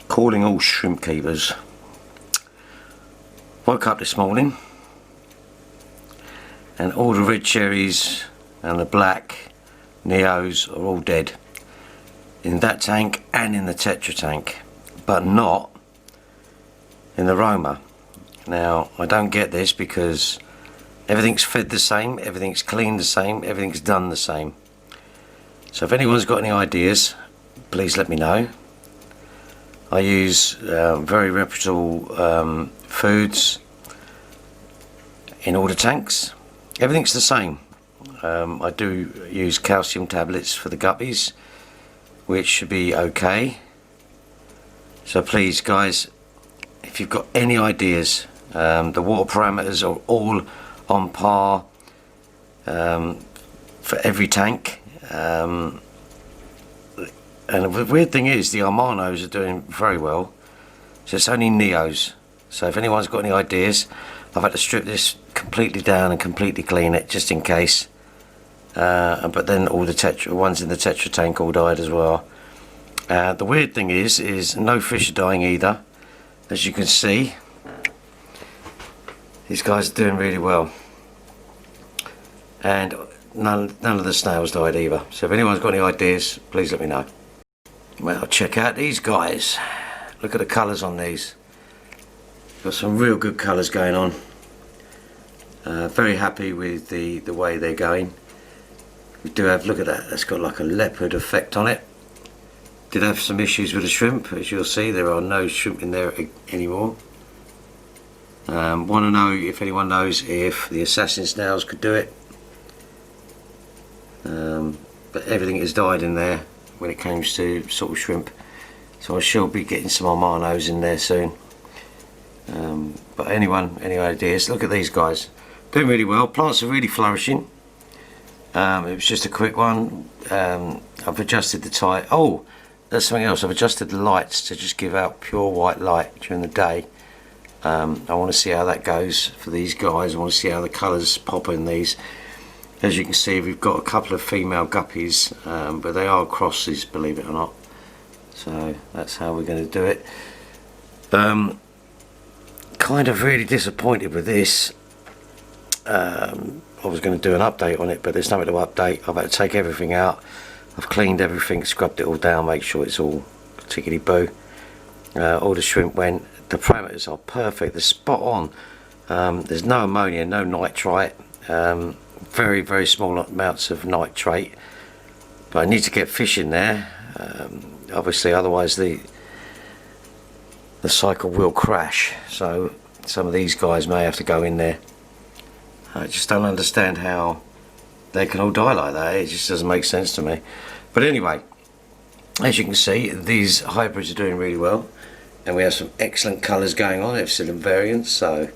Calling all shrimp keepers. Woke up this morning and all the red cherries and the black Neos are all dead in that tank and in the Tetra tank, but not in the Roma. Now I don't get this because everything's fed the same, everything's cleaned the same, everything's done the same. So if anyone's got any ideas, please let me know. I use very reputable foods in all the tanks. Everything's the same. I do use calcium tablets for the guppies, which should be okay. So please guys, if you've got any ideas, the water parameters are all on par for every tank. And the weird thing is the Armanos are doing very well, so it's only Neos. So if anyone's got any ideas, I've had to strip this completely down and completely clean it just in case, but then all the ones in the Tetra tank all died as well. The weird thing is no fish are dying either. As you can see, these guys are doing really well, and none of the snails died either. So if anyone's got any ideas, please let me know. Well, check out these guys. Look at the colours on these. Got some real good colours going on. Very happy with the way they're going. We do have, look at that, that's got like a leopard effect on it. Did have some issues with the shrimp, as you'll see. There are no shrimp in there anymore. Want to know if anyone knows if the assassin snails could do it. But everything has died in there when it comes to sort of shrimp, so I shall be getting some Armanos in there soon. But any ideas? Look at these guys, doing really well. Plants are really flourishing. It was just a quick one. I've adjusted the tide. Oh, that's something else. I've adjusted the lights to just give out pure white light during the day. I want to see how that goes for these guys. I want to see how the colours pop in these. As you can see, we've got a couple of female guppies, but they are crosses, believe it or not. So that's how we're going to do it. Kind of really disappointed with this. I was going to do an update on it, but there's nothing to update. I've had to take everything out. I've cleaned everything, scrubbed it all down, make sure it's all tickety-boo. All the shrimp went. The parameters are perfect. They're spot on. There's no ammonia, no nitrite. Very, very small amounts of nitrate, but I need to get fish in there, obviously, otherwise the cycle will crash. So some of these guys may have to go in there. I just don't understand how they can all die like that. It just doesn't make sense to me. But anyway, as you can see, these hybrids are doing really well, and we have some excellent colours going on, excellent variants. So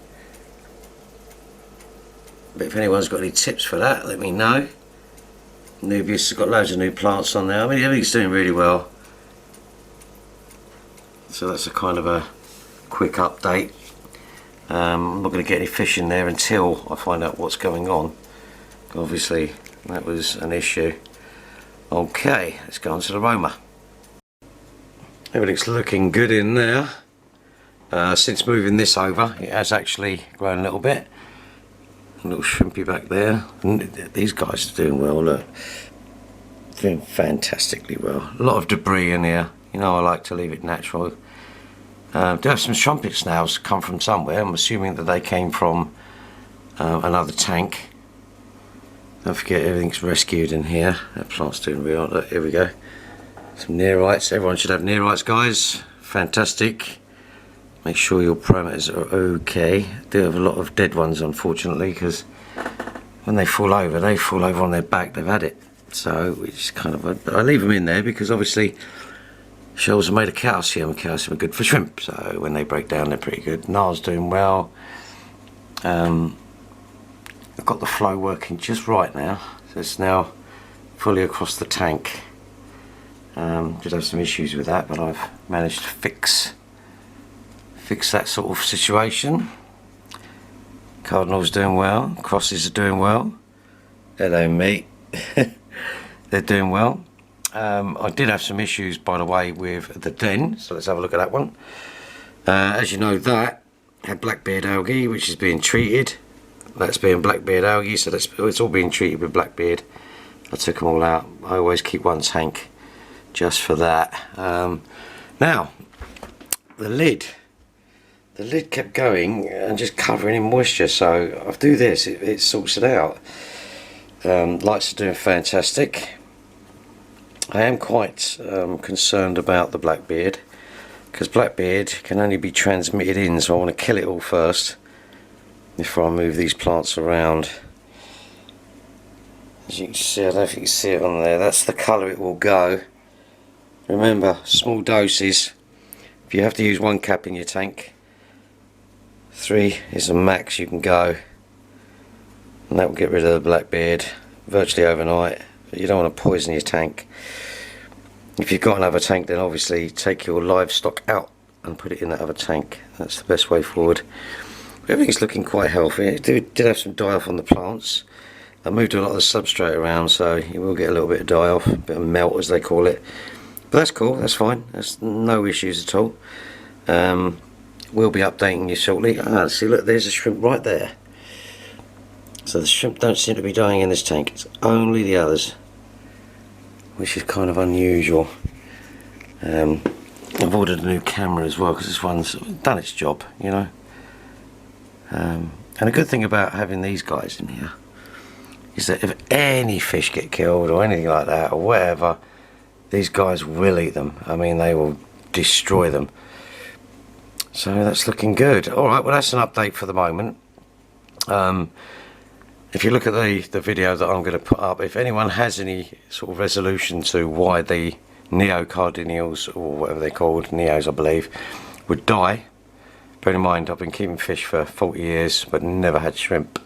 but if anyone's got any tips for that, let me know. Nubius has got loads of new plants on there. I mean, everything's doing really well. So that's a kind of a quick update. I'm not going to get any fish in there until I find out what's going on. Obviously, that was an issue. Okay, let's go on to the Roma. Everything's looking good in there. Since moving this over, it has actually grown a little bit. A little shrimpy back there. And these guys are doing well, look. Doing fantastically well. A lot of debris in here. You know, I like to leave it natural. Do have some trumpet snails come from somewhere. I'm assuming that they came from another tank. Don't forget, everything's rescued in here. That plant's doing real. Look, here we go. Some neorites. Everyone should have neorites, guys. Fantastic. Make sure your parameters are okay. Do have a lot of dead ones, unfortunately, because when they fall over on their back. They've had it. So we just kind of, I leave them in there because obviously shells are made of calcium. Calcium are good for shrimp, so when they break down, they're pretty good. Nar's doing well. I've got the flow working just right now, so it's now fully across the tank. Did have some issues with that, but I've managed to fix that sort of situation. Cardinal's doing well. Crosses are doing well. Hello, mate. They're doing well. I did have some issues, by the way, with the den, so let's have a look at that one. As you know, that had blackbeard algae, which is being treated. That's being blackbeard algae, so it's all being treated with blackbeard. I took them all out. I always keep one tank just for that. Now, the lid kept going and just covering in moisture, so I do this, it sorts it out. Lights are doing fantastic. I am quite concerned about the blackbeard, because blackbeard can only be transmitted in, so I want to kill it all first before I move these plants around. As you can see, I don't know if you can see it on there, that's the colour it will go. Remember, small doses. If you have to use 1 cap in your tank, 3 is the max you can go, and that will get rid of the blackbeard virtually overnight. But you don't want to poison your tank. If you've got another tank, then obviously take your livestock out and put it in that other tank. That's the best way forward. Everything's looking quite healthy. It did have some die off on the plants. I moved a lot of the substrate around, so you will get a little bit of die off, a bit of melt as they call it. But that's cool, that's fine, there's no issues at all. We'll be updating you shortly. See, look, there's a shrimp right there. So the shrimp don't seem to be dying in this tank, it's only the others, which is kind of unusual. I've ordered a new camera as well, because this one's done its job, you know. And a good thing about having these guys in here is that if any fish get killed or anything like that or whatever, these guys will eat them. I mean, they will destroy them. So that's looking good. Alright, well that's an update for the moment. If you look at the video that I'm going to put up, if anyone has any sort of resolution to why the neocardineals, or whatever they're called, neos I believe, would die, bear in mind I've been keeping fish for 40 years but never had shrimp.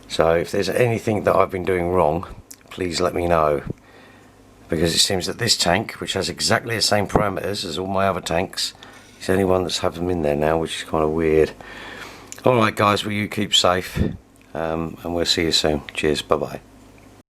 So if there's anything that I've been doing wrong, please let me know. Because it seems that this tank, which has exactly the same parameters as all my other tanks, is the only one that's having them in there now, which is kind of weird. Alright guys, well you keep safe, and we'll see you soon. Cheers, bye bye.